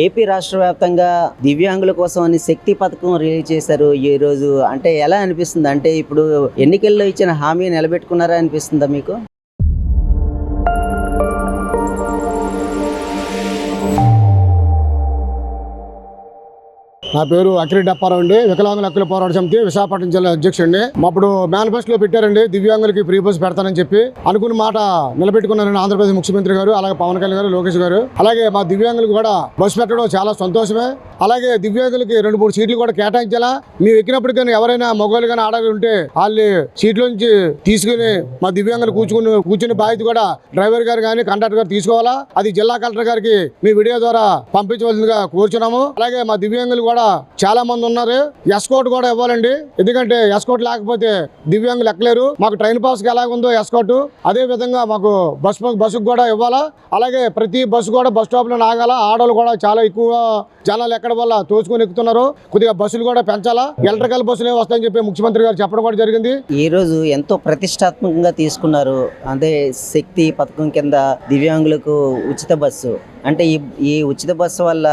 AP రాష్ట్ర వ్యాప్తంగా దివ్యాంగుల కోసం అని శక్తి పథకం రిలీజ్ చేశారు ఈ రోజు. అంటే ఎలా అనిపిస్తుంది? అంటే ఇప్పుడు ఎన్నికల్లో ఇచ్చిన హామీ నిలబెట్టుకున్నారా అనిపిస్తుందా మీకు? నా పేరు అక్కిరెడ్డి అప్పారావు అండి. వికలాంగుల హక్కుల పోరాట సమితి విశాఖపట్నం జిల్లా అధ్యక్షుడిని. అప్పుడు మేనిఫెస్టోలో పెట్టారండి దివ్యాంగులకి ఫ్రీ బస్ పెడతానని చెప్పి. అనుకున్న మాట నిలబెట్టుకున్నారండి ఆంధ్రప్రదేశ్ ముఖ్యమంత్రి గారు, అలాగే పవన్ కళ్యాణ్ గారు, లోకేష్ గారు. అలాగే మా దివ్యాంగులకు కూడా బస్సు పెట్టడం చాలా సంతోషమే. అలాగే దివ్యాంగులకి 2-3 సీట్లు కూడా కేటాయించాలా. మేము ఎక్కినప్పటికీ ఎవరైనా మగవాళ్ళు కానీ ఆడవాళ్ళు ఉంటే వాళ్ళు సీట్ల నుంచి తీసుకుని మా దివ్యాంగులు కూర్చుని బాధ్యత కూడా డ్రైవర్ గారు కానీ కండక్టర్ గారు తీసుకోవాలా. అది జిల్లా కలెక్టర్ గారికి మీ వీడియో ద్వారా పంపించవలసిందిగా కోరుచున్నాము. అలాగే మా దివ్యాంగులు కూడా చాలా మంది ఉన్నారు. ఎస్కోట్ కూడా ఇవ్వాలండి, ఎందుకంటే ఎస్కోట్ లేకపోతే దివ్యాంగులు ఎక్కలేరు. మాకు ట్రైన్ పాస్ కి ఎలాగుందో ఎస్కోట్, అదే విధంగా మాకు బస్సుకు కూడా ఇవ్వాలా. అలాగే ప్రతి బస్సు కూడా బస్ స్టాప్ లో ఆగాల. ఆడవాళ్ళు కూడా చాలా ఎక్కువ జనాలు ఎక్కడ వల్ల తోచుకొని ఎక్కుతున్నారు. కొద్దిగా బస్సులు కూడా పెంచాలా. ఎలక్ట్రికల్ బస్సులే వస్తాయని చెప్పి ముఖ్యమంత్రి గారు చెప్పడం కూడా జరిగింది. ఈ రోజు ఎంతో ప్రతిష్టాత్మకంగా తీసుకున్నారు. అదే శక్తి పథకం కింద దివ్యాంగులకు ఉచిత బస్సు. అంటే ఈ ఉచిత బస్సు వల్ల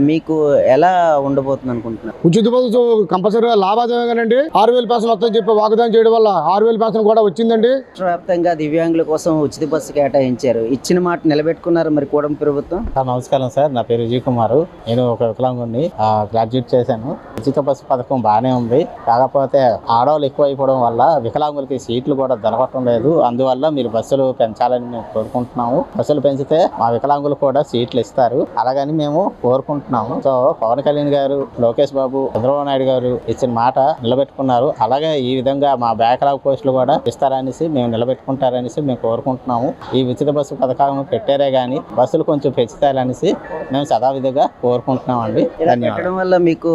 మీకు ఎలా ఉండబోతుంది అనుకుంటున్నారు? ఉచిత బస్సు కంపల్సరీగా లాభాదాయమేనండి. 6,000 పెన్షన్ వస్తుందని చెప్పి వాగ్దానం చేయడం వల్ల 6,000 పెన్షన్ కూడా వచ్చిందండి. రాష్ట్ర వ్యాప్తంగా దివ్యాంగుల కోసం ఉచిత బస్సు కేటాయించారు. ఇచ్చిన మాట నిలబెట్టుకున్నారు మరి కూటమి ప్రభుత్వం? నమస్కారం సార్, నా పేరు విజయ్ కుమార్. నేను ఒక వికలాంగుని, గ్రాడ్యుయేట్ చేశాను. ఉచిత బస్సు పథకం బాగానే ఉంది. కాకపోతే ఆడవాళ్ళు ఎక్కువ అయిపోవడం వల్ల వికలాంగులకి సీట్లు కూడా దొరకటం లేదు. అందువల్ల మీరు బస్సులు పెంచాలని మేము కోరుకుంటున్నాము. బస్సులు పెంచితే మా వికలాంగులు కూడా సీట్లు ఇస్తారు, అలాగని మేము కోరుకుంటున్నాము. సో పవన్ కళ్యాణ్ గారు, లోకేష్ బాబు, చంద్రబాబు నాయుడు గారు ఇచ్చిన మాట నిలబెట్టుకున్నారు. అలాగే ఈ విధంగా మా బ్యాక్లాగ్ పోస్టులు కూడా ఇస్తారనేసి మేము నిలబెట్టుకుంటారనేసి మేము కోరుకుంటున్నాము. ఈ ఉచిత బస్సు పథకం పెట్టారే గానీ బస్సులు కొంచెం పెంచుతారనేసి మేము సదావిధిగా కోరుకుంటున్నాం అండి. పెట్టడం వల్ల మీకు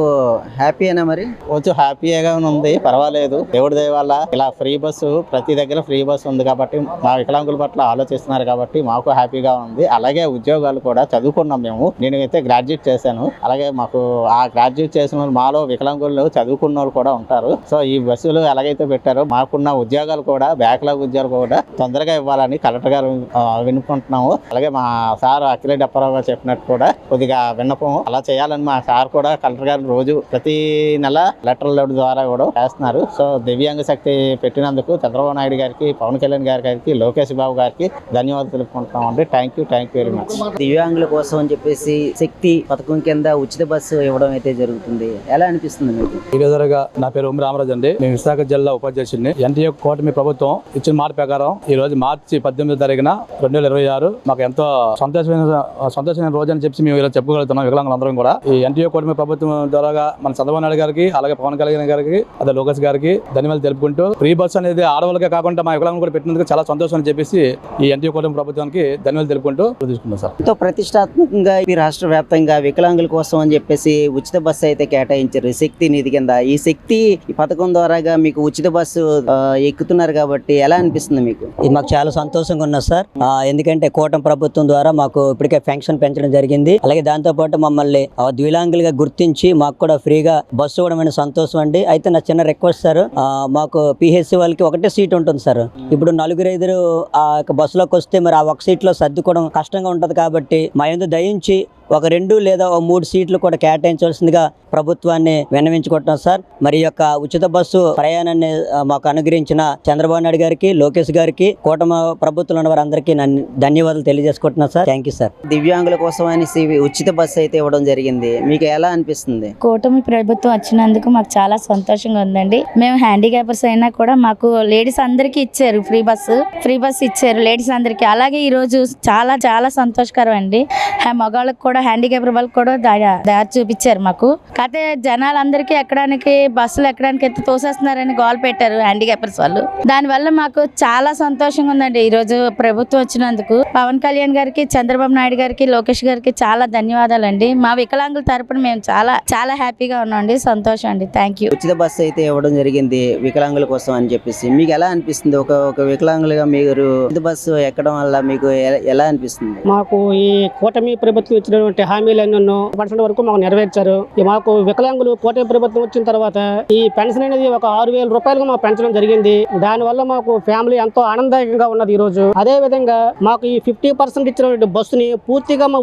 హ్యాపీ అయినా మరి? కొంచెం హ్యాపీగా ఉంది, పర్వాలేదు. దేవుడి దయ వల్ల ఇలా ఫ్రీ బస్సు ప్రతి దగ్గర ఫ్రీ బస్సు ఉంది కాబట్టి మా వికలాంగుల పట్ల ఆలోచిస్తున్నారు కాబట్టి మాకు హ్యాపీగా ఉంది. అలాగే ఉద్యోగాలు కూడా చదువుకున్నాం మేము. నేనైతే గ్రాడ్యుయేట్ చేశాను. అలాగే మాకు ఆ గ్రాడ్యుయేట్ చేసిన వాళ్ళు మాలో వికలాంగులు చదువుకున్న వాళ్ళు కూడా ఉంటారు. సో ఈ బస్సులు ఎలాగైతే పెట్టారో మాకున్న ఉద్యోగాలు కూడా బ్యాక్లాగ్ ఉద్యోగాలు కూడా తొందరగా ఇవ్వాలని కలెక్టర్ గారు వినుకుంటున్నాము. అలాగే మా సార్ అక్కిరెడ్డి అప్పారావు గారు చెప్పినట్టు కూడా కొద్దిగా విన్నపం అలా చేయాలని మా సార్ కూడా కలెక్టర్ గారు రోజు ప్రతి నెల లెటర్ల ద్వారా కూడా చేస్తున్నారు. సో దివ్యాంగ శక్తి పెట్టినందుకు చంద్రబాబు నాయుడు గారికి, పవన్ కళ్యాణ్ గారికి, లోకేష్ బాబు గారికి ధన్యవాదాలు తెలుపుకుంటున్నాం అండి. Thank you very much. దివ్యాంగుల కోసం అని చెప్పేసి శక్తి పథకం కింద ఉచిత బస్సు ఇవ్వడం అయితే జరుగుతుంది. ఎలా అనిపిస్తుంది మీకు? ఈ రోజుగా నా పేరు ఉమ్మి రామరాజు అండి. నేను విశాఖ జిల్లా ఉపాధ్యక్షుడిని. ఎన్టీఏ కూటమి ప్రభుత్వం ఇచ్చిన మాట ప్రకారం ఈ రోజు మార్చి 18వ తారీఖున 2026 మాకు ఎంతో సంతోషమైన రోజు అని చెప్పి మేము ఇలా చెప్పుకోగలుగుతున్నాం వికలాంగులందరం కూడా. ఈ ఎన్టీఏ కూటమి ప్రభుత్వం ద్వారా మన చంద్రబాబు నాయుడు గారికి, అలాగే పవన్ కళ్యాణ్ గారికి, అదే లోకేష్ గారికి ధన్యవాదాలు తెలుపుకుంటూ ఫ్రీ బస్సు అనేది ఆడవాళ్ళకే కాకుండా మా వికలాంగులు కూడా పెట్టినందుకు చాలా సంతోషం అని చెప్పేసి ఈ ఎన్టీఏ కూటమి ప్రభుత్వానికి ధన్యవాదాలు తెలుపుకుంటూ తీసుకున్నాం సార్. ఎంతో ప్రతిష్టాత్మకంగా ఈ రాష్ట్ర వ్యాప్తంగా వికలాంగుల కోసం అని చెప్పేసి ఉచిత బస్సు అయితే కేటాయించారు శక్తి నిధి కింద. ఈ శక్తి పథకం ద్వారాగా మీకు ఉచిత బస్సు ఎక్కుతున్నారు కాబట్టి ఎలా అనిపిస్తుంది మీకు? మాకు చాలా సంతోషంగా ఉన్నారు సార్. ఎందుకంటే కూటమి ప్రభుత్వం ద్వారా మాకు ఇప్పటికే పెన్షన్ పెంచడం జరిగింది. అలాగే దాంతో పాటు మమ్మల్ని వికలాంగులుగా గుర్తించి మాకు కూడా ఫ్రీగా బస్సు ఇవ్వడం సంతోషం అండి. అయితే నా చిన్న రిక్వెస్ట్ సార్, మాకు పిహెచ్సి వాళ్ళకి ఒకటే సీట్ ఉంటుంది సార్. ఇప్పుడు 4-5 ఆ బస్సులోకి వస్తే మరి ఆ ఒక సీట్ లో సర్దుకోవడం కష్టంగా ఉంటది కాబట్టి మా యందు దయించి ఒక 2 లేదా 3 సీట్లు కూడా కేటాయించవలసిందిగా ప్రభుత్వాన్ని విన్నవించుకుంటున్నాం సార్. మరి యొక్క ఉచిత బస్సు ప్రయాణాన్ని మాకు అనుగ్రహించిన చంద్రబాబు నాయుడు గారికి, లోకేష్ గారికి, కూటమి ప్రభుత్వంలో ఉన్న వారందరికీ ధన్యవాదాలు తెలియజేసుకుంటున్నాం సార్. Thank you sir. దివ్యాంగుల కోసం అనేసి ఉచిత బస్సు అయితే ఇవ్వడం జరిగింది. మీకు ఎలా అనిపిస్తుంది? కూటమి ప్రభుత్వం వచ్చినందుకు మాకు చాలా సంతోషంగా ఉందండి. మేము హ్యాండిక్యాపర్స్ అయినా కూడా మాకు లేడీస్ అందరికీ ఇచ్చారు ఫ్రీ బస్సు ఇచ్చారు లేడీస్ అందరికీ. అలాగే ఈ రోజు చాలా చాలా సంతోషకరం అండి. మగవాళ్ళకి కూడా హ్యాండిక్యాపర్ వాళ్ళకి కూడా దారి చూపించారు మాకు. కాకపోతే జనాలందరికీ బస్సులు ఎక్కడానికి అయితే తోసేస్తున్నారని గోల్ పెట్టారు హ్యాండిక్యాపర్స్ వాళ్ళు. దానివల్ల మాకు చాలా సంతోషంగా ఉందండి ఈ రోజు ప్రభుత్వం వచ్చినందుకు. పవన్ కళ్యాణ్ గారికి, చంద్రబాబు నాయుడు గారికి, లోకేష్ గారికి చాలా ధన్యవాదాలు అండి. మా వికలాంగుల తరపున మేము చాలా చాలా హ్యాపీగా ఉన్నామండి. సంతోషం అండి. Thank you. ఉచిత బస్సు అయితే ఇవ్వడం జరిగింది వికలాంగుల కోసం అని చెప్పేసి. మీకు ఎలా అనిపిస్తుంది? ఒక వికలాంగులుగా మీరు ఉచిత బస్సు ఎక్కడం వల్ల మీకు ఎలా అనిపిస్తుంది? మాకు ఈ కూటమి ప్రభుత్వం ఇచ్చిన ఇచ్చినటువంటి హామీలన్నీ % వరకు మాకు నెరవేర్చారు. మాకు వికలాంగులు కూటమి ప్రభుత్వం వచ్చిన తర్వాత ఈ పెన్షన్ అనేది ఒక 6,000 రూపాయలుగా మాకు పెంచడం జరిగింది. దానివల్ల మాకు ఫ్యామిలీ ఎంతో ఆనందదాయకంగా ఉన్నది ఈ రోజు. అదే విధంగా మాకు ఈ 50% ఇచ్చిన బస్సుని పూర్తిగా మా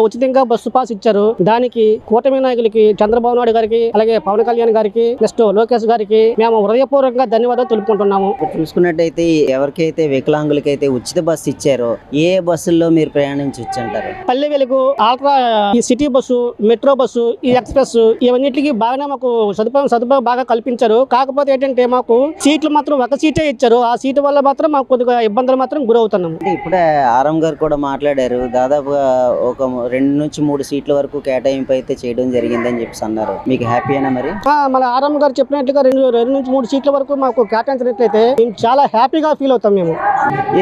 ఉచితంగా బస్సు పాస్ ఇచ్చారు. దానికి కూటమి నాయకులకి చంద్రబాబు నాయుడు గారికి, అలాగే పవన్ కళ్యాణ్ గారికి, నెక్స్ట్ లోకేష్ గారికి మేము హృదయపూర్వకంగా ధన్యవాదాలు తెలుపుకుంటున్నాము. చూసుకున్నట్టయితే ఎవరికైతే వికలాంగులకైతే ఉచిత బస్సు ఇచ్చారో ఏ బస్సుల్లో మీరు ప్రయాణించవచ్చు అంటారు? పల్లె వెలుగు, ఆల్ట్రా, ఈ సిటీ బస్సు, మెట్రో బస్సు, ఈ ఎక్స్ప్రెస్ ఇవన్నిటికీ బాగానే మాకు సదుపాయం బాగా కల్పించారు. కాకపోతే ఏంటంటే మాకు సీట్లు మాత్రం ఒక సీటే ఇచ్చారు. ఆ సీటు వల్ల మాత్రం మాకు కొద్దిగా ఇబ్బందులు మాత్రం గురవుతున్నాము. ఇప్పుడే ఆరం గారు కూడా మాట్లాడారు, దాదాపుగా ఒక 2 నుంచి 3 సీట్ల వరకు కేటాయింపు అయితే చేయడం జరిగిందని చెప్పి అన్నారు. మీకు హ్యాపీయేనా మరి? మన ఆరం గారు చెప్పినట్టుగా 2 నుంచి 3 సీట్ల వరకు మాకు కేటాయించినట్లయితే మేము చాలా హ్యాపీగా ఫీల్ అవుతాం. మేము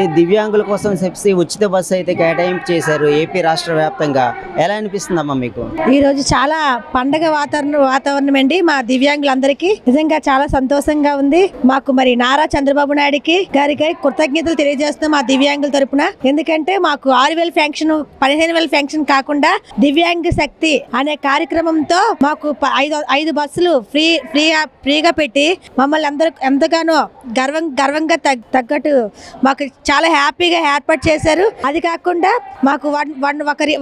ఈ దివ్యాంగుల కోసం చెప్పి ఉచిత బస్సు అయితే కేటాయింపు చేశారు ఏపీ రాష్ట్ర వ్యాప్తంగా. ఎలా అనిపిస్తుందమ్మా మీకు? ఈ రోజు చాలా పండగ వాతావరణం అండి. మా దివ్యాంగులందరికీ నిజంగా చాలా సంతోషంగా ఉంది. మాకు మరి నారా చంద్రబాబు నాయుడు గారికి కృతజ్ఞతలు తెలియజేస్తున్నాం మా దివ్యాంగుల తరపున. ఎందుకంటే మాకు 6,000 ఫెన్షన్ 15,000 ఫెన్షన్ కాకుండా దివ్యాంగ శక్తి అనే కార్యక్రమంతో మాకు 5 బస్సులు ఫ్రీగా పెట్టి మమ్మల్ని ఎంతగానో గర్వంగా తగ్గట్టు మాకు చాలా హ్యాపీగా ఏర్పాటు చేశారు. అది కాకుండా మాకు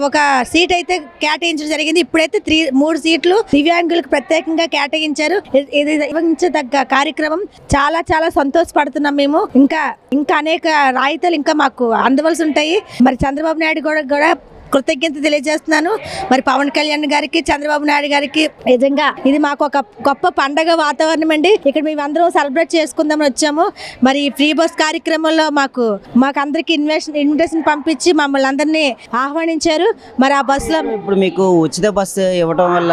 ఒక సీట్ అయితే కేటాయించడం జరిగింది. ఇప్పుడైతే 3 సీట్లు దివ్యాంగులకు ప్రత్యేకంగా కేటాయించారు. ఇది నిర్వహించదగ్గ కార్యక్రమం. చాలా చాలా సంతోషపడుతున్నాం మేము. ఇంకా అనేక రాయితీలు ఇంకా మాకు అందవలసి ఉంటాయి. మరి చంద్రబాబు నాయుడు కూడా కృతజ్ఞత తెలియజేస్తున్నాను. మరి పవన్ కళ్యాణ్ గారికి, చంద్రబాబు నాయుడు గారికి నిజంగా ఇది మాకు ఒక గొప్ప పండగ వాతావరణం అండి. ఇక్కడ మేము అందరం సెలబ్రేట్ చేసుకుందామని వచ్చాము. మరి ఫ్రీ బస్ కార్యక్రమంలో మాకు అందరికి ఇన్విటేషన్ పంపించి మమ్మల్ని అందరినీ ఆహ్వానించారు. మరి ఆ బస్సులో ఇప్పుడు మీకు ఉచిత బస్సు ఇవ్వడం వల్ల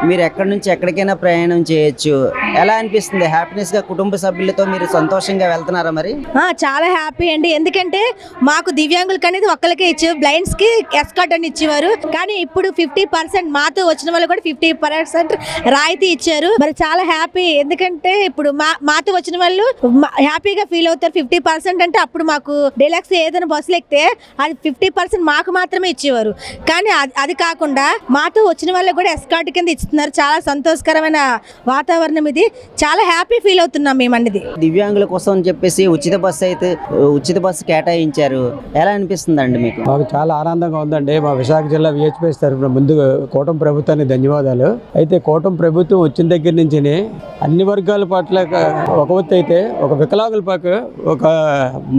మీరు ఎక్కడి నుంచి ఎక్కడికైనా ప్రయాణం చేయొచ్చు. ఎలా అనిపిస్తుంది? హ్యాపీనెస్ గా కుటుంబ సభ్యులతో మీరు సంతోషంగా వెళ్తున్నారా మరి? చాలా హ్యాపీ అండి. ఎందుకంటే మాకు దివ్యాంగులకి అనేది ఒక్కరికే ఇచ్చారు, బ్లైండ్స్ కి ఎస్కార్ట్ అని ఇచ్చేవారు. కానీ ఇప్పుడు 50% మాతో వచ్చిన వాళ్ళు కూడా 50% రాయితీ ఇచ్చారు. మరి చాలా హ్యాపీ. ఎందుకంటే ఇప్పుడు మాతో వచ్చిన వాళ్ళు హ్యాపీగా ఫీల్ అవుతారు. 50% అంటే అప్పుడు మాకు డీలక్స్ ఏదైనా బస్సులు ఎక్కితే అది 50% మాకు మాత్రమే ఇచ్చేవారు. కానీ అది కాకుండా మాతో వచ్చిన వాళ్ళకి కూడా ఎస్కార్ట్ కింద ఇస్తున్నారు. చాలా సంతోషకరమైన వాతావరణం ఇది. చాలా హ్యాపీ ఫీల్ అవుతున్నాం మేము అన్నది. దివ్యాంగుల కోసం అని చెప్పేసి ఉచిత బస్సు కేటాయించారు. ఎలా అనిపిస్తుంది అండి మీకు? మాకు చాలా ఆనందంగా ఉందండి. మా విశాఖ జిల్లా విహెచ్పిఎస్ తరఫున ముందుగా కూటమి ప్రభుత్వానికి ధన్యవాదాలు. అయితే కూటమి ప్రభుత్వం వచ్చిన దగ్గర నుంచి అన్ని వర్గాల పట్ల ఒక వంతు అయితే ఒక వికలాంగుల పక్క ఒక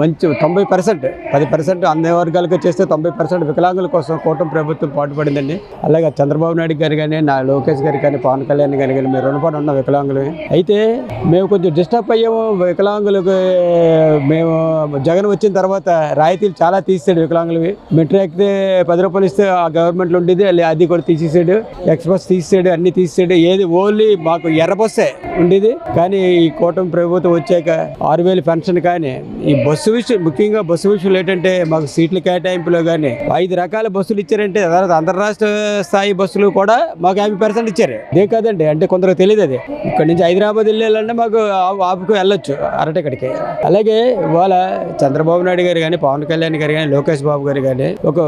మంచి 10% అన్ని వర్గాలకు చేస్తే 90% వికలాంగుల కోసం కూటమి ప్రభుత్వం పాటుపడిందండి. అలాగే చంద్రబాబు నాయుడు గారు కానీ, లోకేష్ గారు కానీ, పవన్ కళ్యాణ్ గారు కానీ మేము రుణపడి ఉన్న వికలాంగులు. అయితే మేము కొంచెం డిస్టర్బ్ అయ్యాము. వికలాంగులకు మేము జగన్ వచ్చిన తర్వాత రాయితీలు చాలా తీసాడు వికలాంగులవి. మెట్రో ఎక్కితే 10 రూపాయలు ఇస్తే ఆ గవర్నమెంట్లో ఉండేది, అది కూడా తీసేసాడు. ఎక్స్ప్రెస్ తీసాడు, అన్ని తీసాడు. ఏది ఓన్లీ మాకు ఎర్ర బస్సే ఉండేది. కానీ ఈ కూటమి ప్రభుత్వం వచ్చాక 6,000 పెన్షన్ కానీ ఈ బస్సు విషయం, ముఖ్యంగా బస్సు విషయంలో ఏంటంటే మాకు సీట్ల కేటాయింపులో కానీ 5 రకాల బస్సులు ఇచ్చారంటే అంతర్రాష్ట్ర స్థాయి బస్సులు కూడా మాకు 50% ఇచ్చారు. ఇదే కాదండి, అంటే కొందరు తెలియదు. అది ఇక్కడ నుంచి హైదరాబాద్ వెళ్ళాలంటే మాకు ఆపుకు వెళ్ళొచ్చు అరటికడికి. అలాగే ఇవాళ చంద్రబాబు నాయుడు గారు కానీ, పవన్ కళ్యాణ్ గారు కానీ, లోకేష్ బాబు గారు కానీ ఒక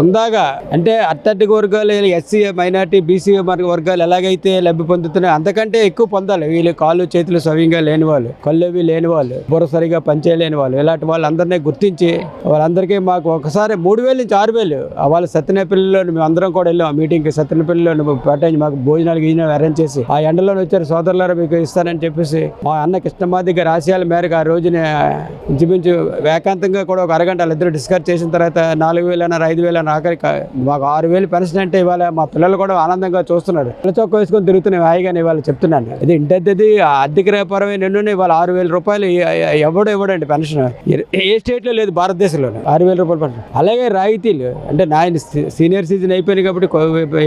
ఉందాగా అంటే అట్టడిక వర్గాలు, ఎస్సీ, మైనార్టీ, బీసీ వర్గాలు ఎలాగైతే లబ్ధి పొందుతున్నాయో అంతకంటే ఎక్కువ పొందాలి. వీళ్ళు కాళ్ళు చేతులు సవ్యంగా లేని వాళ్ళు, కళ్ళవి లేని వాళ్ళు, బుర్ర సరిగా పనిచేయలేని వాళ్ళు, ఇలాంటి వాళ్ళందరినీ గుర్తించి వాళ్ళందరికీ మాకు ఒకసారి 3,000 నుంచి 6,000 వాళ్ళ సత్యనేపల్లిలో మేము అందరం కూడా వెళ్ళాం మీటింగ్కి. సత్యనేపల్లిలో పట్టించి మాకు భోజనాలు అరేంజ్ చేసి ఆ ఎండలో వచ్చారు. సోదరులారా మీకు ఇస్తానని చెప్పేసి మా అన్న కృష్ణమాది గారి ఆశయాల మేరకు ఆ రోజున ఇంచుమించు ఏకాంతంగా కూడా ఒక అరగంట వాళ్ళిద్దరు డిస్కస్ చేసిన తర్వాత 4,000 అన్నారు, 5,000 అన్నారు. ఆఖరికి మాకు 6,000 పెన్షన్ అంటే ఇవాళ మా పిల్లలు కూడా ఆనందంగా చూస్తున్నారు. పిల్ల చొక్క వేసుకొని తిరుగుతున్నాయి హాయిగానే. ఇవాళ చెప్తున్నాను ఇది ఇంటది ఆర్థిక పరమైన ఎన్నో ఇవాళ 6,000 రూపాయలు ఇవ్వడండి పెన్షన్. ఏ స్టేట్లో లేదు భారతదేశంలో 6,000 రూపాయలు పెన్షన్. అలాగే రాయితీలు అంటే నా సీనియర్ సిటిజన్ అయిపోయినాయి కాబట్టి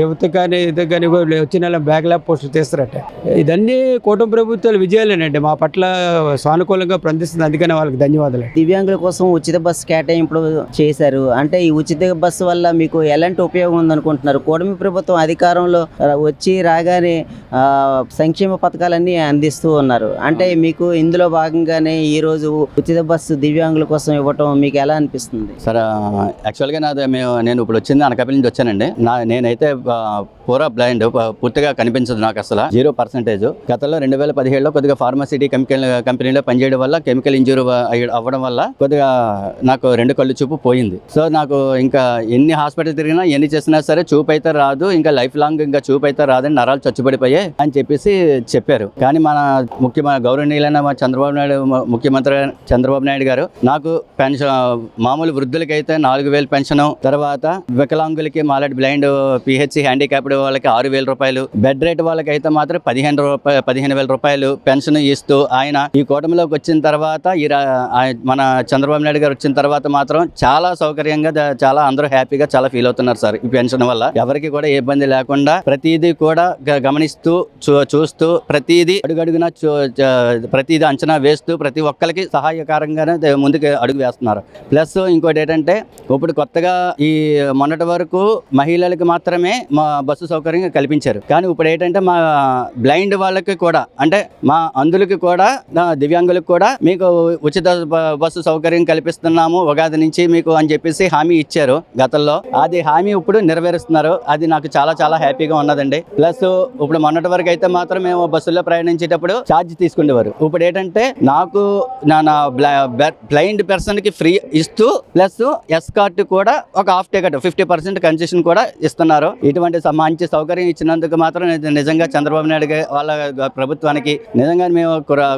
యువత కానీ ఇది కానీ వచ్చే నెల బ్యాక్లాగ్ పోస్టులు తీస్తారట. ఇదన్నీ కూటమి ప్రభుత్వాల విజయాలేనండి, మా పట్ల సానుకూలంగా స్పందిస్తుంది. అందుకనే వాళ్ళకి ధన్యవాదాలు. దివ్యాంగుల కోసం ఉచిత బస్సు కేటాయింపులు చేశారు అంటే ఈ ఉచిత బస్సు వల్ల మీకు ఎలాంటి ఉపయోగం ఉందనుకుంటున్నారు? కూటమి ప్రభుత్వం అధికారంలో వచ్చి రాగానే సంక్షేమ పథకాలన్నీ అందిస్తూ ఉన్నారు. అంటే మీకు ఇందులో భాగంగానే ఈ రోజు ఉచిత బస్సు దివ్యాంగుల కోసం ఇవ్వటం మీకు ఎలా అనిపిస్తుంది? సార్ యాక్చువల్గా నేను ఇప్పుడు వచ్చింది అనకాపల్లి నుంచి వచ్చానండి. నేనైతే పూరా బ్లైండ్, పూర్తిగా కనిపించదు నాకు అసలు, 0%. గతంలో 2017లో కొద్దిగా ఫార్మాసిటీ కంపెనీలో పనిచేయడం వల్ల కెమికల్ ఇంజూరీ అవ్వడం వల్ల కొద్దిగా నాకు 2 కళ్ళు చూపు పోయింది. సో నాకు ఇంకా ఎన్ని హాస్పిటల్ తిరిగినా ఎన్ని చేసినా సరే చూపు అయితే రాదు, ఇంకా లైఫ్ లాంగ్ ఇంకా చూపు అయితే రాదని, నరాలు చచ్చుబడిపోయాయి అని చెప్పేసి చెప్పారు. కానీ మన గౌరవనీయులైన మా ముఖ్యమంత్రి చంద్రబాబు నాయుడు గారు నాకు పెన్షన్, మామూలు వృద్ధులకి అయితే 4,000 పెన్షన్, తర్వాత వికలాంగులకి మాలాంటి బ్లైండ్ పిహెచ్సి హ్యాండిక్యాప్డ్ వాళ్ళకి 6,000 రూపాయలు, బెడ్ రేట్ వాళ్ళకి అయితే మాత్రం 15,000 రూపాయలు పెన్షన్ ఇస్తూ ఆయన ఈ కూటమిలోకి వచ్చిన తర్వాత మన చంద్రబాబు నాయుడు గారు వచ్చిన తర్వాత మాత్రం చాలా సౌకర్యంగా, చాలా అందరూ హ్యాపీగా చాలా ఫీల్ అవుతున్నారు సార్. ఈ పెన్షన్ వల్ల ఎవరికి కూడా ఏ ఇబ్బంది లేకుండా ప్రతిదీ కూడా గమనిస్తూ చూస్తూ ప్రతిదీ అడుగడుగునా ప్రతిదీ అంచనా వేస్తూ ప్రతి ఒక్కరికి సహాయకరంగానే ముందుకు అడుగు వేస్తున్నారు. ప్లస్ ఇంకోటి ఏంటంటే ఇప్పుడు కొత్తగా ఈ మొన్నటి వరకు మహిళలకు మాత్రమే మా బస్సు సౌకర్యం కల్పించారు. కానీ ఇప్పుడు ఏంటంటే మా బ్లైండ్ వాళ్ళకి కూడా, అంటే మా అందులకి కూడా, దివ్యాంగులకు కూడా మీకు ఉచిత బస్సు సౌకర్యం కల్పిస్తున్నాము ఉగాది నుంచి మీకు అని చెప్పేసి హామీ ఇచ్చారు గతంలో. అది హామీ ఇప్పుడు నెరవేరుస్తున్నారు. అది నాకు చాలా చాలా హ్యాపీగా ఉన్నదండి. ప్లస్ ఇప్పుడు మొన్నటి వరకు అయితే మాత్రం మేము బస్సుల్లో ప్రయాణించేటప్పుడు ఛార్జ్ తీసుకునేవారు. ఇప్పుడు ఏంటంటే నాకు నా బ్లైండ్ పర్సన్ కి ఫ్రీ ఇస్తూ ప్లస్ ఎస్కార్ట్ కూడా ఒక హాఫ్ టికెట్ 50% కన్సెషన్ కూడా ఇస్తున్నారు. ఇటువంటి మంచి సౌకర్యం ఇచ్చినందుకు మాత్రం నిజంగా చంద్రబాబు నాయుడు వాళ్ళ ప్రభుత్వానికి నిజంగా మేము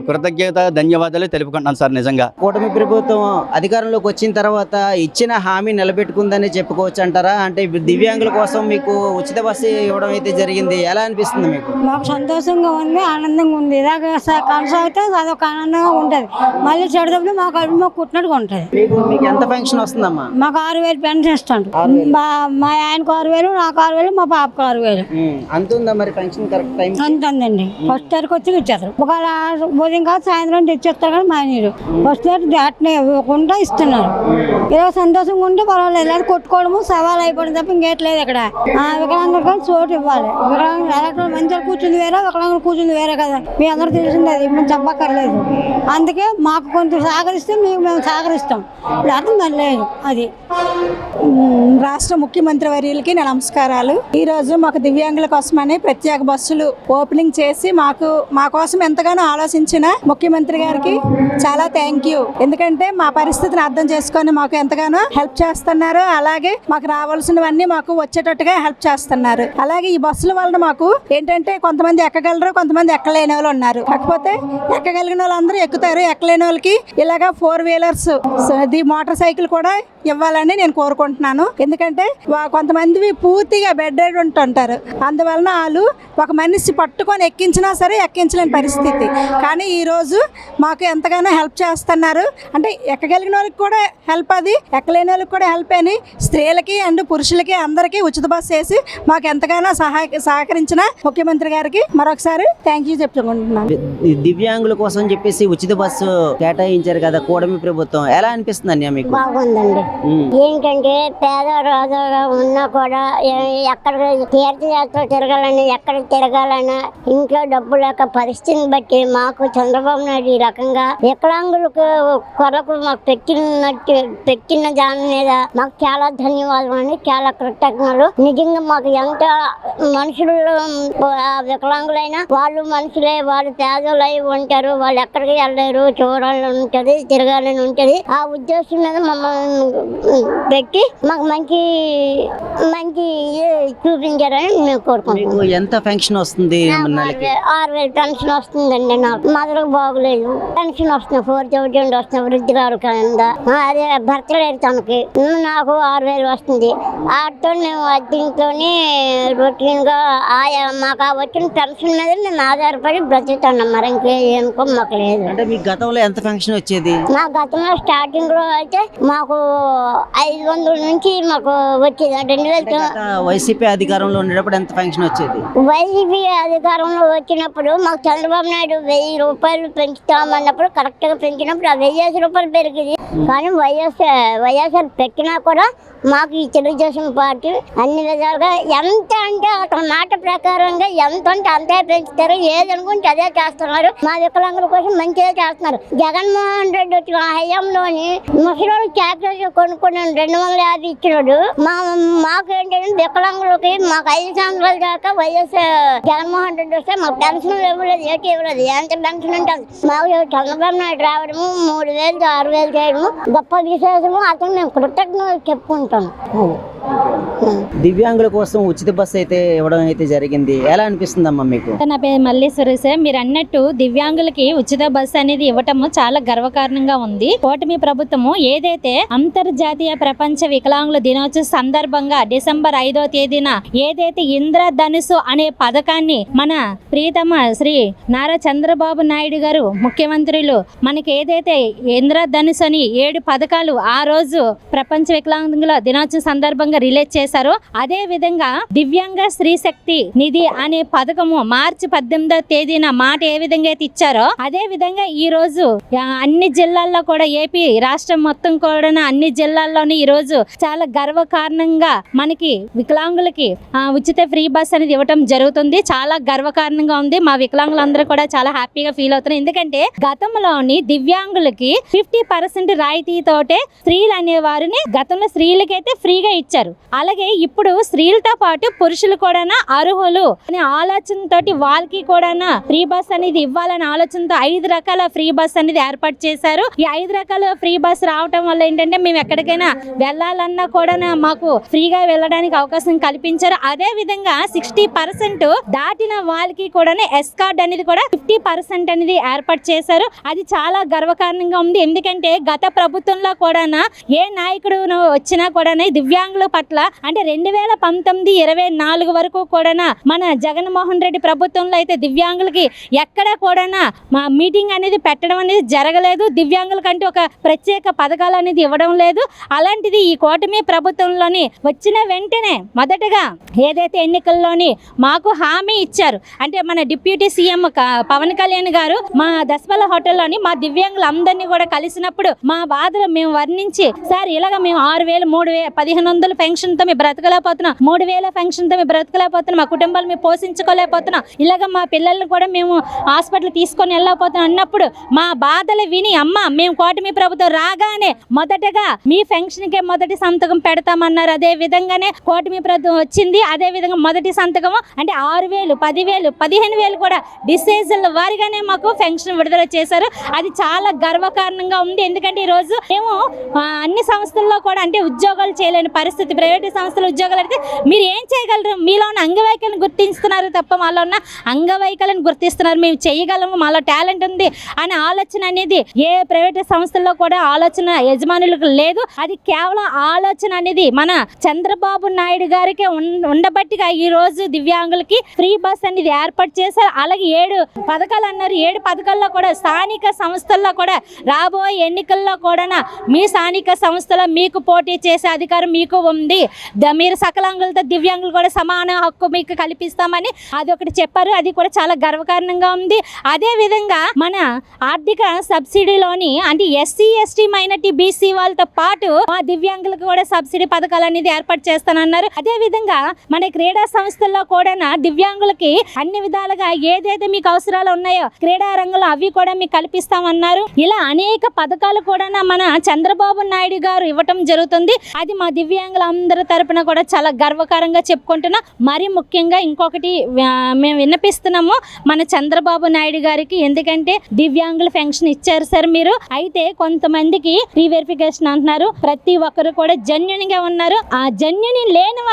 కృతజ్ఞత ధన్యవాదాలు తెలుపుకుంటున్నాం సార్. నిజంగా కూటమి ప్రభుత్వం అధికారంలోకి వచ్చిన తర్వాత ఇచ్చిన హామీ నిలబెట్టుకుందని చెప్పుకోవచ్చు అంటారా? అంటే దివ్యాంగుల కోసం మీకు ఉచిత బస్సు ఇవ్వడం అయితే జరిగింది, ఎలా అనిపిస్తుంది మీకు? మాకు సంతోషంగా ఉంది, ఆనందంగా ఉంది. ఇలాగ కొనసాగితే అదొక ఆనందంగా ఉంటుంది. మళ్ళీ చెడుదప్పుడు మాకు అడుగు మాకు కుట్టినట్టుగా ఉంటుంది. మీకు ఎంత పెన్షన్ వస్తుందమ్మా? మాకు 6,000 పెన్షన్ ఇస్తాడు. మా ఆయనకు 6,000, నాకు 6,000, మా పాపకు 6,000. అంతుందా మరి పెన్షన్ కరెక్ట్ టైం? అంతుందండి. ఫస్ట్ తారీఖు వచ్చి ఇచ్చేస్తారు. ఒకవేళ ఉదయం కాదు సాయంత్రం తెచ్చేస్తారు. కానీ మా నీరు ఫస్ట్ తారీఖు దాటినే ఇవ్వకుండా ఇస్తున్నారు. ఇలా సంతోషంగా ఉంటే పర్వాలేదు. లేదా కొట్టుకోవడము సవాల్ అయిపోవడం తప్ప ఇంకేట్లేదు. ఇక్కడ వికలాంగులకు చోటు ఇవ్వాలి. వికలాంగులు ఎలక్ట్రాల్ మంచిగా కూర్చుంది వేరే, వికలాంగులు కూర్చుంది వేరే కదా. మీ అందరూ తెలిసింది, అది మేము చెప్పక్కర్లేదు. అందుకే మాకు కొంచెం సహకరిస్తే మేము సహకరిస్తాం, లేకపోతే లేదు. అది రాష్ట్ర ముఖ్యమంత్రి వర్యులకి నా నమస్కారాలు. ఈ రోజు మాకు దివ్యాంగుల కోసమని ప్రత్యేక బస్సులు ఓపెనింగ్ చేసి మా కోసం ఎంతగానో ఆలోచించిన ముఖ్యమంత్రి గారికి చాలా థ్యాంక్ యూ. ఎందుకంటే మా పరిస్థితిని అర్థం చేసుకొని మాకు ఎంతగానో హెల్ప్ చేస్తున్నారు. అలాగే మాకు రావాల్సినవన్నీ మాకు వచ్చేటట్టుగా హెల్ప్ చేస్తున్నారు. అలాగే ఈ బస్సుల వలన మాకు ఏంటంటే కొంతమంది ఎక్కగలరు, కొంతమంది ఎక్కలేని వాళ్ళు ఉన్నారు. కాకపోతే ఎక్కగలిగిన వాళ్ళందరూ ఎక్కుతారు. ఎక్కలేని వాళ్ళకి ఇలాగా 4 వీలర్స్ మోటార్ సైకిల్ కూడా ఇవ్వాలని నేను కోరుకుంటున్నాను. ఎందుకంటే కొంతమంది పూర్తిగా బెడ్ రెడ్ ఉంటుంటారు. అందువలన వాళ్ళు ఒక మనిషి పట్టుకొని ఎక్కించినా సరే ఎక్కించలేని పరిస్థితి. కానీ ఈరోజు మాకు ఎంతగానో హెల్ప్ చేస్తున్నారు. అంటే ఎక్కగలిగిన వాళ్ళకి కూడా హెల్ప్, అది ఎక్కలేని వాళ్ళకి కూడా హెల్ప్ అని స్త్రీలకి అండ్ పురుషులకి అందరికీ ఉచిత బస్సు వేసి మాకు ఎంతగానో సహకరించిన ముఖ్యమంత్రి గారికి మరొకసారి థ్యాంక్ యూ చెప్పుకుంటున్నాను. దివ్యాంగుల కోసం చెప్పేసి ఉచిత బస్సు కేటాయించారు కదా కూటమి ప్రభుత్వం, ఎలా అనిపిస్తుంది అన్య మీకు? బాగుందండి. ఏంటంటే పేద రోజుగా ఉన్నా కూడా ఎక్కడ తీర్థయాత్రలు తిరగాలని, ఎక్కడ తిరగాలన్నా ఇంట్లో డబ్బు లేక పరిస్థితిని బట్టి మాకు చంద్రబాబు నాయుడు ఈ రకంగా వికలాంగులకు కొరకు మాకు పెట్టిన దాని మీద మాకు చాలా ధన్యవాదాలు అండి, చాలా కృతజ్ఞతలు. నిజంగా మాకు ఎంత మనుషులు వికలాంగులైనా వాళ్ళు మనుషులే, వాళ్ళు పేదలై ఉంటారు. వాళ్ళు ఎక్కడికి వెళ్ళలేరు, చూడాలని ఉంటది, తిరగాలని ఉంటది. ఆ ఉద్దేశం మీద మమ్మల్ని పెట్టి మాకు మంచి చూపించారని మేము కోరుకుంటున్నాం. ఎంత పెన్షన్ వస్తుంది? 6,000 పెన్షన్ వస్తుందండి. నాకు మదలకు బాగులేదు, పెన్షన్ వస్తుంది. 4,000 వస్తుంది వృద్ధిరాలు కింద. అదే భర్త లేదు తనకి. నాకు 6,000 వస్తుంది. వాటితో మేము దీంట్లోని రొటీన్ గా మాకు వచ్చిన పెన్షన్ మీద నేను ఆధారపడి బ్రతుకుతున్నాం. మరి ఇంకేం మాకు లేదు. అంటే మీకు గతంలో ఎంత పెన్షన్ వచ్చేది? మా గతంలో స్టార్టింగ్ లో అయితే మాకు 500 నుంచి మాకు వచ్చేది. 2000 వైసీపీ అధికారంలో ఉండేటప్పుడు ఎంత పెన్షన్ పెన్షన్ వచ్చేది? వైసీపీ అధికారంలో వచ్చినప్పుడు మాకు చంద్రబాబు నాయుడు 1000 రూపాయలు పెంచుతామన్నప్పుడు కరెక్ట్ గా పెంచినప్పుడు ఆ 1000 రూపాయలు పెరిగింది. కానీ వైఎస్ఆర్ పెట్టినా కూడా మాకు ఈ తెలుగుదేశం పార్టీ అన్ని విధాలుగా ఎంత అంటే అతని మాట ప్రకారంగా ఎంత అంటే అంతే పెంచుతారు, ఏది అనుకుంటే అదే చేస్తున్నారు. మా వికలాంగుల కోసం మంచిగా చేస్తున్నారు. జగన్మోహన్ రెడ్డి వచ్చిన హయాంలోని ముసలి ట్యాక్టర్లు కొనుక్కొని 250 ఇచ్చినాడు. మాకు ఏంటంటే వికలాంగులకి మాకు 5 సంవత్సరాల దాకా జగన్మోహన్ రెడ్డి వస్తే మాకు పెన్షన్ ఇవ్వలేదు, ఏటి ఇవ్వలేదు. ఎంత పెన్షన్ ఉంటుంది మాకు చంద్రబాబు నాయుడు రావడము 3000 6000 చేయడము గొప్ప విశేషము. అతను మేము కృతజ్ఞతలు చెప్పుకుంటాం. దివ్యాంగుల కోసం ఉచిత బస్సు అయితే ఇవ్వడం అయితే జరిగింది. ఎలా అనిపిస్తుందమ్మా మీకు? నా పేరు మల్లేశ్వరి సార్. మీరు అన్నట్టు దివ్యాంగులకి ఉచిత బస్సు అనేది ఇవ్వటము చాలా గర్వకారణంగా ఉంది. కూటమి ప్రభుత్వము ఏదైతే అంతర్జాతీయ ప్రపంచ వికలాంగుల దినోత్సవం సందర్భంగా డిసెంబర్ 5వ తేదీన ఏదైతే ఇంద్రధనుసు అనే పథకాన్ని మన ప్రియతమ శ్రీ నారా చంద్రబాబు నాయుడు గారు ముఖ్యమంత్రులు మనకి ఏదైతే ఇంద్రధనుసు అని 7 పథకాలు ఆ రోజు ప్రపంచ వికలాంగుల దినోత్సవం సందర్భంగా రిలీజ్ చేశారు. అదే విధంగా దివ్యాంగ స్త్రీ శక్తి నిధి అనే పథకము మార్చి 18వ తేదీన మాట ఏ విధంగా అయితే ఇచ్చారో అదే విధంగా ఈ రోజు అన్ని జిల్లాల్లో కూడా ఏపీ రాష్ట్రం మొత్తం కూడా అన్ని జిల్లాల్లోని ఈ రోజు చాలా గర్వకారణంగా మనకి వికలాంగులకి ఉచిత ఫ్రీ బస్ అనేది ఇవ్వటం జరుగుతుంది. చాలా గర్వకారణంగా ఉంది. మా వికలాంగులందరూ కూడా చాలా హ్యాపీగా ఫీల్ అవుతున్నారు. ఎందుకంటే గతంలోని దివ్యాంగులకి 50% రాయితీతోటే స్త్రీలు అనే వారిని గతంలో స్త్రీలకైతే ఫ్రీగా ఇచ్చారు. అలాగే ఇప్పుడు స్త్రీలతో పాటు పురుషులు కూడా అర్హులు అనే ఆలోచనతో వాళ్ళకి కూడా ఫ్రీ బస్ అనేది ఇవ్వాలనే ఆలోచనతో 5 రకాల ఫ్రీ బస్ అనేది ఏర్పాటు చేశారు. ఈ 5 రకాల ఫ్రీ బస్ రావటం వల్ల ఏంటంటే మేము ఎక్కడికైనా వెళ్ళాలన్నా కూడా మాకు ఫ్రీగా వెళ్ళడానికి అవకాశం కల్పించారు. అదే విధంగా 60% దాటిన వాళ్ళకి కూడా ఎస్ కార్డ్ అనేది కూడా 50% అనేది ఏర్పాటు చేశారు. అది చాలా గర్వకారణంగా ఉంది. ఎందుకంటే గత ప్రభుత్వంలో కూడా ఏ నాయకుడు వచ్చినా కూడా దివ్యాంగుల పట్ల అంటే 2019-24 వరకు కూడా మన జగన్మోహన్ రెడ్డి ప్రభుత్వంలో అయితే దివ్యాంగులకి ఎక్కడ కూడా మా మీటింగ్ అనేది పెట్టడం అనేది జరగలేదు. దివ్యాంగులకంటే ఒక ప్రత్యేక పథకాలు అనేది ఇవ్వడం లేదు. అలాంటిది ఈ కూటమి ప్రభుత్వంలోని వచ్చిన వెంటనే మొదటగా ఏదైతే ఎన్నికల్లోని మాకు హామీ ఇచ్చారు అంటే మన డిప్యూటీ సీఎం పవన్ కళ్యాణ్ గారు మా దసపల్ల హోటల్లోని మా దివ్యాంగులందరినీ కూడా కలిసినప్పుడు మా బాధలు మేము వర్ణించి సార్ ఇలాగ మేము 6000 3000 1500 పెన్షన్తో మేము బ్రతకలేకపోతున్నాం, 3000 పెన్షన్తో మేము బ్రతకలేకపోతున్నాం, మా కుటుంబాలు మేము పోషించుకోలేకపోతున్నాం, ఇలాగ మా పిల్లల్ని కూడా మేము హాస్పిటల్ తీసుకొని వెళ్ళకపోతున్నాం అన్నప్పుడు మా బాధలు విని అమ్మ మేము కూటమి ప్రభుత్వం రాగానే మొదటగా మీ పెన్షన్కే మొదటి సంతకం పెడతామన్నారు. అదే విధంగానే కూటమి ప్రభుత్వం వచ్చింది. అదే విధంగా మొదటి సంతకం అంటే 6000 10,000 15,000 కూడా డిసీజుల వారిగానే మాకు పెన్షన్ విడుదల చేశారు. అది చాలా గర్వకారణంగా ఉంది. ఎందుకంటే ఈ రోజు మేము అన్ని సంస్థల్లో కూడా అంటే ఉద్యోగాలు చేయలేని పరిస్థితి. ప్రైవేట్ సంస్థలు ఉద్యోగాలు అయితే మీరు ఏం చేయగలరు, మీలో ఉన్న అంగవైకల్యం గుర్తిస్తున్నారు తప్ప మాలో ఉన్న అంగవైకల్యం గుర్తిస్తున్నారు, మేము చేయగలము, మాలో టాలెంట్ ఉంది అనే ఆలోచన అనేది ఏ ప్రైవేట్ సంస్థల్లో కూడా ఆలోచన యజమానులకు లేదు. అది కేవలం ఆలోచన అనేది మన చంద్రబాబు నాయుడు గారికి ఉండబట్టిగా ఈ రోజు దివ్యాంగులకి ఫ్రీ బస్ అనేది ఏర్పాటు చేశారు. అలాగే 7 పథకాలు అన్నారు. 7 పథకాల్లో కూడా స్థానిక సంస్థల్లో కూడా రాబోయే ఎన్నికల్లో కూడా మీ స్థానిక సంస్థలో మీకు పోటీ చేసే అధికారం మీకు ఉంది. మీరు సకలాంగులతో దివ్యాంగులు కూడా సమాన హక్కు మీకు కల్పిస్తామని అది ఒకటి చెప్పారు. అది కూడా చాలా గర్వకారణంగా ఉంది. అదే విధంగా మన ఆర్థిక సబ్సిడీలోని అంటే ఎస్సీ ఎస్టీ మైనారిటీ బీసీ వాళ్ళతో పాటు మా దివ్యాంగులకు కూడా సబ్సిడీ పథకాలు అనేది ఏర్పాటు చేస్తానన్నారు. అదే విధంగా మన క్రీడా సంస్థల్లో కూడా దివ్యాంగులకి అన్ని విధాలుగా ఏదైతే మీకు అవసరాలు ఉన్నాయో క్రీడా రంగంలో అవి కూడా మీకు కల్పిస్తామన్నారు. ఇలా అనేక పథకాలు కూడా మన చంద్రబాబు నాయుడు గారు ఇవ్వటం జరుగుతుంది. అది మా దివ్యాంగులందరి తరపున కూడా చాలా గర్వకారంగా చెప్పుకుంటున్నాం. మరి ముఖ్యంగా ఇంకొకటి మేము విన్నపిస్తున్నాము మన చంద్రబాబు నాయుడు గారికి. ఎందుకంటే దివ్యాంగుల పెన్షన్ ఇచ్చారు సార్ మీరు, అయితే కొంతమందికి రీవెరిఫికేషన్ అంటున్నారు. ప్రతి ఒక్కరు కూడా జెన్యూన్ గా ఉన్నారు. ఆ జెన్యూన్ లేని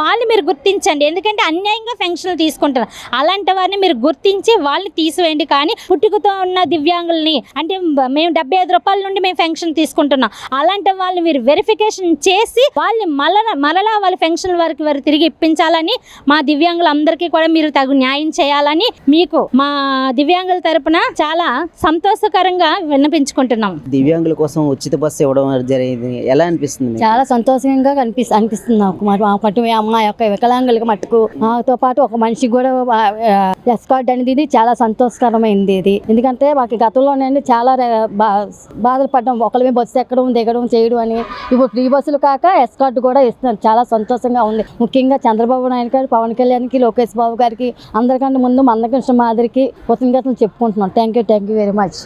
వాళ్ళు మీరు గుర్తించండి. ఎందుకంటే అన్యాయంగా పెన్షన్లు తీసుకుంటారు. అలాంటి వారిని మీరు గుర్తించి వాళ్ళని తీసివేయండి. కానీ పుట్టుకతో ఉన్న దివ్యాంగుల్ని అంటే మేము 75 రూపాయల నుండి మేము పెన్షన్ తీసుకుంటున్నాం, అలాంటి వాళ్ళు మీరు వెరిఫికేషన్ చేసి వాళ్ళని మరలా వాళ్ళ పెన్షన్ వారికి తిరిగి ఇప్పించాలని మా దివ్యాంగులందరికీ కూడా మీరు తగు న్యాయం చేయాలని మీకు మా దివ్యాంగుల తరపున చాలా సంతోషకరంగా విన్నపించుకుంటున్నాం. దివ్యాంగుల కోసం ఉచిత బస్సు ఇవ్వడం జరిగింది, ఎలా అనిపిస్తుంది మీకు? చాలా సంతోషంగా అనిపిస్తుంది నాకు. మా యొక్క వికలాంగులకి మట్టుకు మాతో పాటు ఒక మనిషికి కూడా ఎస్కార్ట్ అనేది ఇది చాలా సంతోషకరమైంది. ఇది ఎందుకంటే మాకు గతంలోనే చాలా బాధలు పడ్డాం, ఒకళ్ళమే బస్సు ఎక్కడం దిగడం చేయడం అని. ఇప్పుడు ఫ్రీ బస్సులు కాక ఎస్కార్ట్ కూడా ఇస్తున్నారు, చాలా సంతోషంగా ఉంది. ముఖ్యంగా చంద్రబాబు నాయుడు గారు, పవన్ కళ్యాణ్కి, లోకేష్ బాబు గారికి, అందరికంటే ముందు మందకృష్ణ మాదిరికి కృతజ్ఞతలు చెప్పుకుంటున్నాం. Thank you very much.